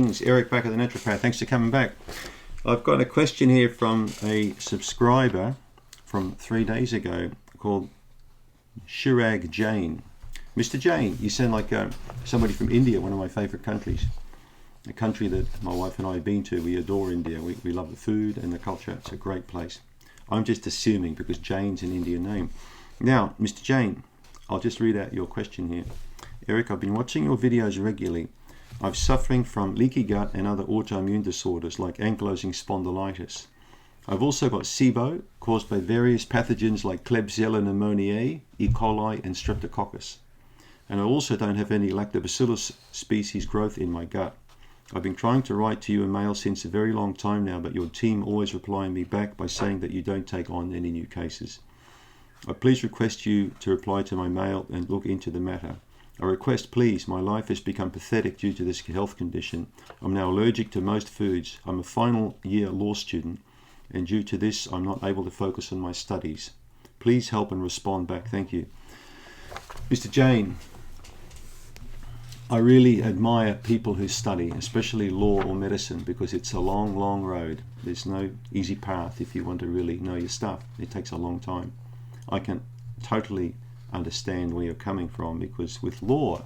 It's Eric back at the Naturopath. Thanks for coming back. I've got a question here from a subscriber from 3 days ago called Shirag Jain. Mr. Jain, you sound like somebody from India, one of my favourite countries. A country that my wife and I have been to. We adore India. We love the food and the culture. It's a great place. I'm just assuming because Jain's an Indian name. Now, Mr. Jain, I'll just read out your question here. Eric, I've been watching your videos regularly. I'm suffering from leaky gut and other autoimmune disorders like ankylosing spondylitis. I've also got SIBO caused by various pathogens like klebsiella pneumoniae, E. coli and streptococcus. And I also don't have any lactobacillus species growth in my gut. I've been trying to write to you in mail since a very long time now, but your team always replying me back by saying that you don't take on any new cases. I please request you to reply to my mail and look into the matter. I request, please, my life has become pathetic due to this health condition. I'm now allergic to most foods. I'm a final year law student, and due to this, I'm not able to focus on my studies. Please help and respond back. Thank you. Mr. Jain, I really admire people who study, especially law or medicine, because it's a long, long road. There's no easy path if you want to really know your stuff. It takes a long time. I can totally understand where you're coming from, because with law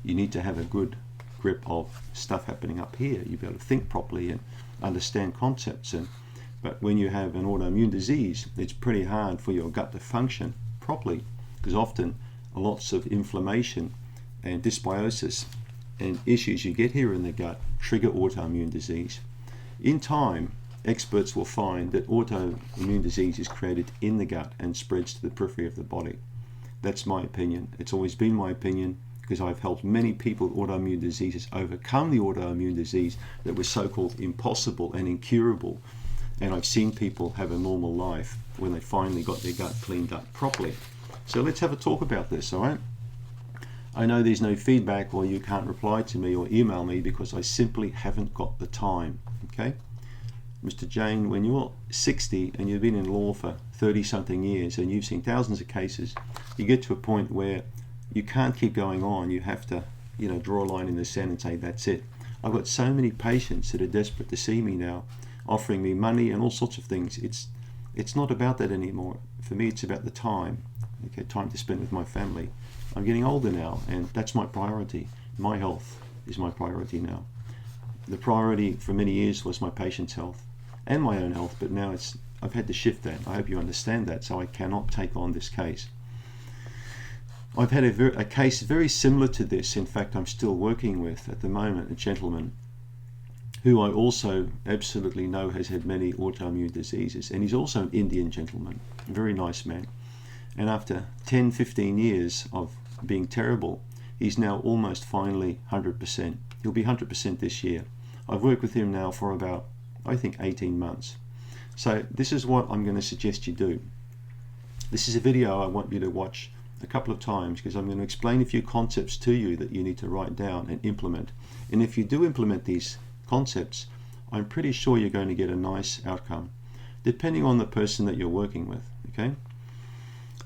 you need to have a good grip of stuff happening up here. You be able to think properly and understand concepts, but when you have an autoimmune disease, it's pretty hard for your gut to function properly, because often lots of inflammation and dysbiosis and issues you get here in the gut trigger autoimmune disease. In time, experts will find that autoimmune disease is created in the gut and spreads to the periphery of the body. That's my opinion. It's always been my opinion, because I've helped many people with autoimmune diseases overcome the autoimmune disease that was so-called impossible and incurable. And I've seen people have a normal life when they finally got their gut cleaned up properly. So let's have a talk about this, all right? I know there's no feedback, or you can't reply to me or email me because I simply haven't got the time, okay? Mr. Jain, when you're 60 and you've been in law for 30-something years and you've seen thousands of cases, you get to a point where you can't keep going on. You have to, draw a line in the sand and say, that's it. I've got so many patients that are desperate to see me now, offering me money and all sorts of things. It's not about that anymore. For me, it's about the time, okay, time to spend with my family. I'm getting older now, and that's my priority. My health is my priority now. The priority for many years was my patient's health and my own health, but now I've had to shift that. I hope you understand that, so I cannot take on this case. I've had a case very similar to this. In fact, I'm still working with at the moment a gentleman who I also absolutely know has had many autoimmune diseases, and he's also an Indian gentleman, a very nice man. And after 10-15 years of being terrible, he's now almost finally 100%. He'll be 100% this year. I've worked with him now for about, I think, 18 months. So this is what I'm going to suggest you do. This is a video I want you to watch a couple of times, because I'm going to explain a few concepts to you that you need to write down and implement. And if you do implement these concepts, I'm pretty sure you're going to get a nice outcome, depending on the person that you're working with, okay?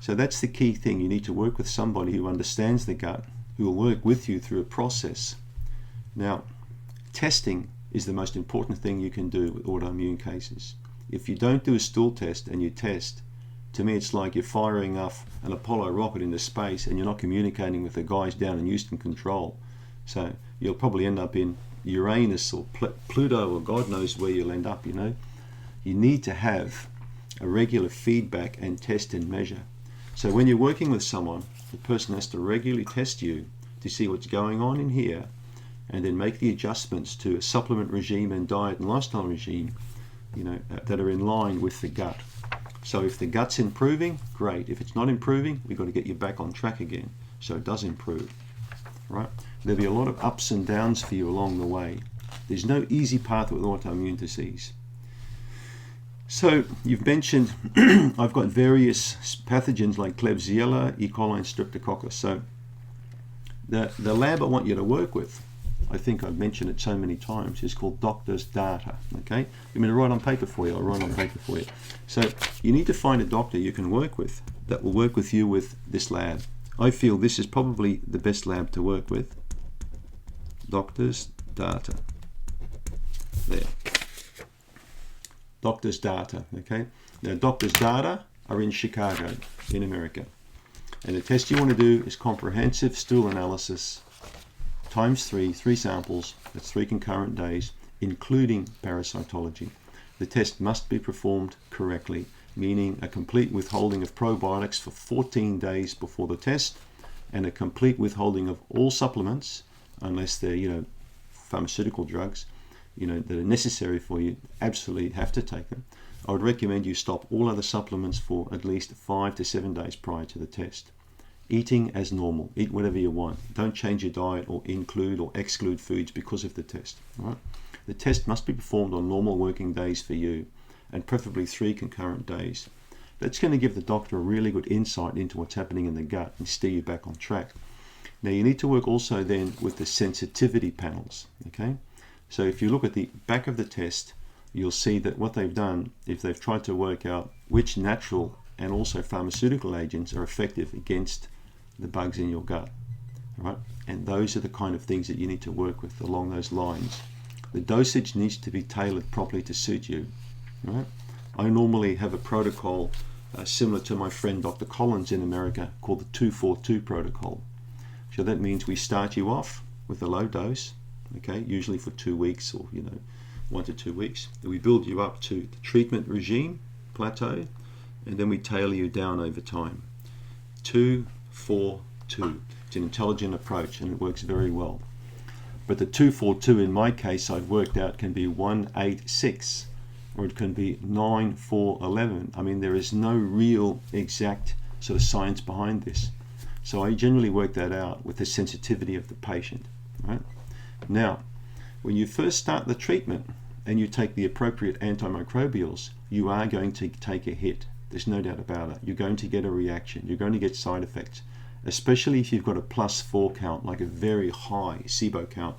So that's the key thing. You need to work with somebody who understands the gut, who will work with you through a process. Now, testing is the most important thing you can do with autoimmune cases. If you don't do a stool test and you test, to me it's like you're firing off an Apollo rocket into space and you're not communicating with the guys down in Houston Control. So you'll probably end up in Uranus or Pluto, or God knows where you'll end up, You need to have a regular feedback and test and measure. So when you're working with someone, the person has to regularly test you to see what's going on in here, and then make the adjustments to a supplement regime and diet and lifestyle regime, that are in line with the gut. So if the gut's improving, great. If it's not improving, we've got to get you back on track again so it does improve, right? There'll be a lot of ups and downs for you along the way. There's no easy path with autoimmune disease. So you've mentioned I've got various pathogens like klebsiella, E. coli and streptococcus. So the lab I want you to work with, I think I've mentioned it so many times, is called doctor's data, okay? You mean to write on paper for you? I'll write on paper for you. So you need to find a doctor you can work with that will work with you with this lab. I feel this is probably the best lab to work with. Doctor's data. there. Doctor's data, okay? Now, doctor's data are in Chicago, in America. And the test you want to do is comprehensive stool analysis times 3 samples, that's 3 concurrent days, including parasitology. The test must be performed correctly, meaning a complete withholding of probiotics for 14 days before the test, and a complete withholding of all supplements, unless they're, pharmaceutical drugs, that are necessary for you, absolutely have to take them. I would recommend you stop all other supplements for at least 5 to 7 days prior to the test. Eating as normal. Eat whatever you want. Don't change your diet or include or exclude foods because of the test. All right? The test must be performed on normal working days for you, and preferably 3 concurrent days. That's going to give the doctor a really good insight into what's happening in the gut and steer you back on track. Now, you need to work also then with the sensitivity panels. Okay? So if you look at the back of the test, you'll see that what they've done, if they've tried to work out which natural and also pharmaceutical agents are effective against the bugs in your gut. All right? And those are the kind of things that you need to work with along those lines. The dosage needs to be tailored properly to suit you. All right? I normally have a protocol similar to my friend Dr. Collins in America called the 242 protocol. So that means we start you off with a low dose, okay, usually for 2 weeks or 1 to 2 weeks. We build you up to the treatment regime plateau, and then we tailor you down over time. 2, 4, 2. It's an intelligent approach, and it works very well. But the 242 in my case, I've worked out, can be 1, 8, 6, or it can be 9, 4, 11. I mean, there is no real exact sort of science behind this. So I generally work that out with the sensitivity of the patient. Right? Now, when you first start the treatment and you take the appropriate antimicrobials, you are going to take a hit. There's no doubt about it. You're going to get a reaction. You're going to get side effects, especially if you've got a +4 count, like a very high SIBO count.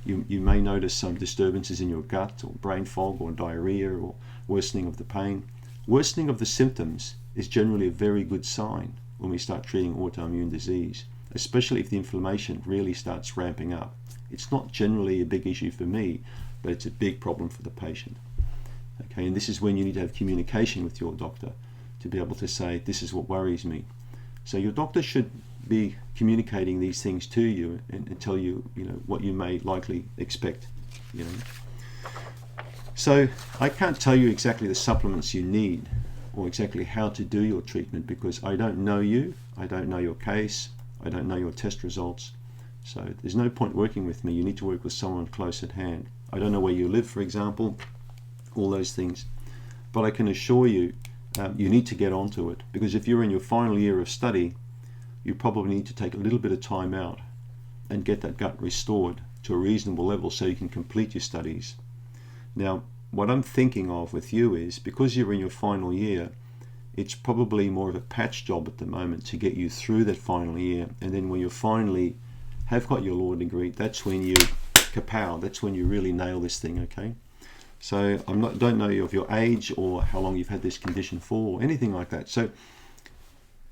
You may notice some disturbances in your gut, or brain fog, or diarrhea, or worsening of the pain. Worsening of the symptoms is generally a very good sign when we start treating autoimmune disease, especially if the inflammation really starts ramping up. It's not generally a big issue for me, but it's a big problem for the patient. Okay, and this is when you need to have communication with your doctor to be able to say, this is what worries me. So your doctor should be communicating these things to you and tell you, what you may likely expect. So I can't tell you exactly the supplements you need or exactly how to do your treatment, because I don't know you, I don't know your case, I don't know your test results. So there's no point working with me. You need to work with someone close at hand. I don't know where you live, for example, all those things. But I can assure you, you need to get onto it, because if you're in your final year of study, you probably need to take a little bit of time out and get that gut restored to a reasonable level so you can complete your studies. Now, what I'm thinking of with you is, because you're in your final year, it's probably more of a patch job at the moment to get you through that final year, and then when you finally have got your law degree, that's when you kapow, that's when you really nail this thing, okay? So don't know of your age or how long you've had this condition for or anything like that. So,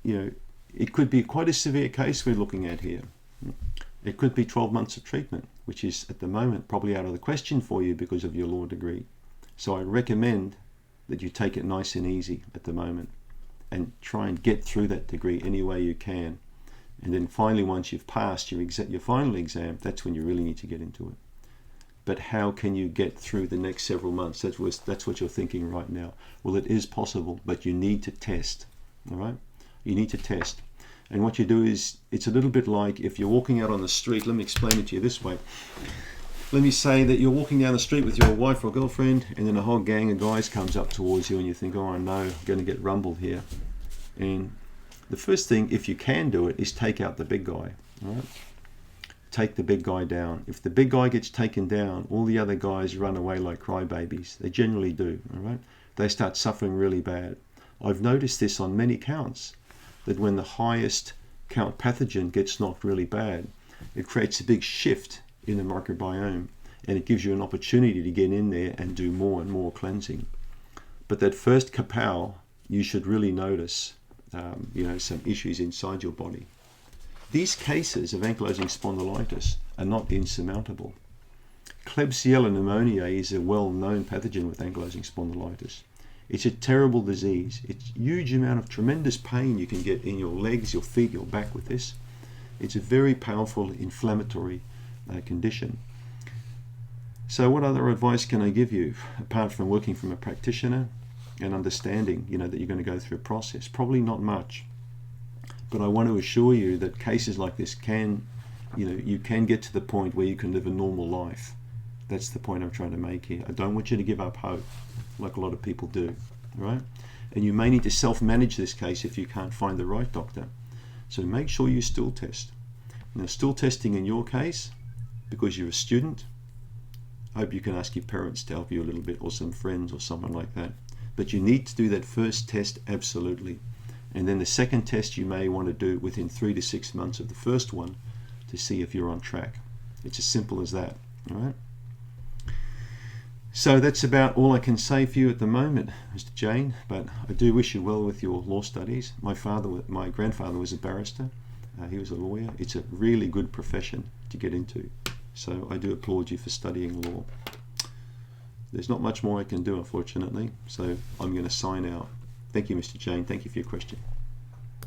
it could be quite a severe case we're looking at here. It could be 12 months of treatment, which is at the moment probably out of the question for you because of your law degree. So I recommend that you take it nice and easy at the moment and try and get through that degree any way you can. And then finally, once you've passed your final exam, that's when you really need to get into it. But how can you get through the next several months? That's what you're thinking right now. Well, it is possible, but you need to test. All right? You need to test. And what you do is, it's a little bit like if you're walking out on the street. Let me explain it to you this way. Let me say that you're walking down the street with your wife or girlfriend, and then a whole gang of guys comes up towards you, and you think, oh no, I'm going to get rumbled here. And the first thing, if you can do it, is take out the big guy. All right? Take the big guy down. If the big guy gets taken down, all the other guys run away like crybabies. They generally do. All right? They start suffering really bad. I've noticed this on many counts, that when the highest count pathogen gets knocked really bad, it creates a big shift in the microbiome, and it gives you an opportunity to get in there and do more and more cleansing. But that first kapow, you should really notice some issues inside your body. These cases of ankylosing spondylitis are not insurmountable. Klebsiella pneumoniae is a well-known pathogen with ankylosing spondylitis. It's a terrible disease. It's a huge amount of tremendous pain you can get in your legs, your feet, your back with this. It's a very powerful inflammatory condition. So what other advice can I give you, apart from working from a practitioner and understanding, that you're going to go through a process? Probably not much. But I want to assure you that cases like this you can get to the point where you can live a normal life. That's the point I'm trying to make here. I don't want you to give up hope, like a lot of people do, right? And you may need to self-manage this case if you can't find the right doctor. So make sure you stool test. Now, stool testing in your case, because you're a student, I hope you can ask your parents to help you a little bit, or some friends or someone like that. But you need to do that first test, absolutely. And then the second test you may want to do within 3 to 6 months of the first one to see if you're on track. It's as simple as that, all right? So that's about all I can say for you at the moment, Mr. Jain, but I do wish you well with your law studies. My grandfather was a barrister. He was a lawyer. It's a really good profession to get into. So I do applaud you for studying law. There's not much more I can do, unfortunately, so I'm going to sign out. Thank you, Mr. Jain. Thank you for your question.